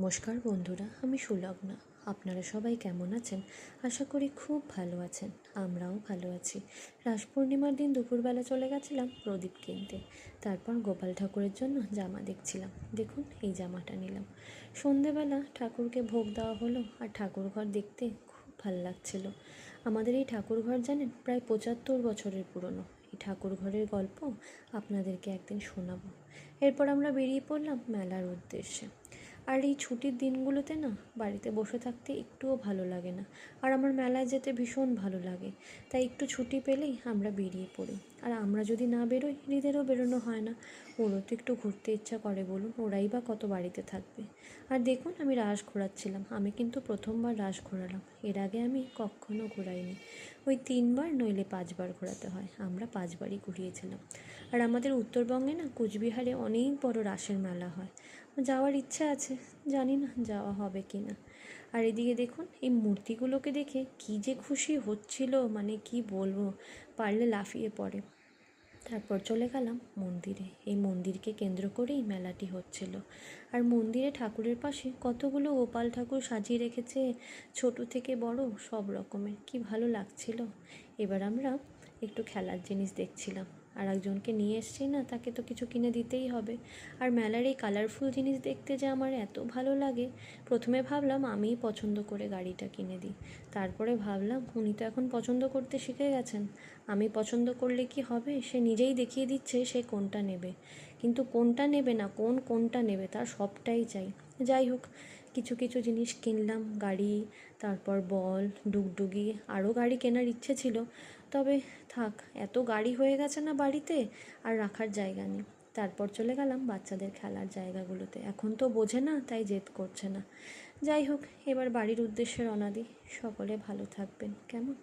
নমস্কার বন্ধুরা, আমি সুলগ্না। আপনারা সবাই কেমন আছেন? আশা করি খুব ভালো আছেন। আমরাও ভালো আছি। রাস পূর্ণিমার দিন দুপুরবেলা চলে গেছিলাম প্রদীপ কিনতে। তারপর গোপাল ঠাকুরের জন্য জামা দেখছিলাম। দেখুন, এই জামাটা নিলাম। সন্ধেবেলা ঠাকুরকে ভোগ দেওয়া হলো, আর ঠাকুর ঘর দেখতে খুব ভালো লাগছিল। আমাদের এই ঠাকুর ঘর জানেন, প্রায় 75 বছরের পুরনো। এই ঠাকুর ঘরের গল্প আপনাদেরকে একদিন শোনাবো। এরপর আমরা বেরিয়ে পড়লাম মেলার উদ্দেশ্যে। আর এই ছুটির দিনগুলোতে না, বাড়িতে বসে থাকতে একটুও ভালো লাগে না। আর আমার মেলায় যেতে ভীষণ ভালো লাগে। তাই একটু ছুটি পেলেই আমরা বেরিয়ে পড়ি। আর আমরা যদি না বেরোই, হৃদেরও বেরোনো হয় না। ওরও তো একটু ঘুরতে ইচ্ছা করে বলুন, ওরাই বা কত বাড়িতে থাকবে। আর দেখুন, আমি রাস ঘোরাচ্ছিলাম। আমি কিন্তু প্রথমবার রাস ঘোরালাম। এর আগে আমি কখনো ঘোরাইনি। ওই 3বার নইলে 5বার ঘোরাতে হয়। আমরা 5বারই ঘুরিয়েছিলাম। আর আমাদের উত্তরবঙ্গে না, কোচবিহারে অনেক বড় রাসের মেলা হয়। যাওয়ার ইচ্ছা আছে, জানি না যাওয়া হবে কি না। আর এদিকে দেখুন, এই মূর্তিগুলোকে দেখে কী যে খুশি হচ্ছিল, মানে কি বলবো, পারলে লাফিয়ে পড়ে। তারপর চলে গেলাম মন্দিরে। এই মন্দিরকে কেন্দ্র করেই মেলাটি হচ্ছিল। আর মন্দিরে ঠাকুরের পাশে কতগুলো গোপাল ঠাকুর সাজিয়ে রেখেছে, ছোট থেকে বড় সব রকমের। কি ভালো লাগছিল। এবার আমরা একটু খেলার জিনিস দেখছিলাম। আর একজনকে নিয়ে এসছি না, তাকে তো কিছু কিনে দিতেই হবে। আর মেলার এই কালারফুল জিনিস দেখতে যে আমার এত ভালো লাগে। প্রথমে ভাবলাম আমিই পছন্দ করে গাড়িটা কিনে দিই। তারপরে ভাবলাম উনি তো এখন পছন্দ করতে শিখে গেছেন। আমি পছন্দ করলে কি হবে, সে নিজেই দেখিয়ে দিচ্ছে সে কোনটা নেবে। কিন্তু কোনটা নেবে না, কোনটা নেবে, তার সবটাই চাই। যাই হোক, কিছু কিছু জিনিস কিনলাম, গাড়ি, তারপর বল, ডুগডুগি, আরও গাড়ি কেনার ইচ্ছে ছিল। তবে থাক, এত গাড়ি হয়ে গেছে না বাড়িতে, আর রাখার জায়গা নেই। তারপর চলে গেলাম বাচ্চাদের খেলার জায়গাগুলোতে। এখন তো বোঝে না, তাই জেদ করছে না। যাই হোক, এবার বাড়ির উদ্দেশ্যে রওনা দিই। সকলে ভালো থাকবেন, কেমন?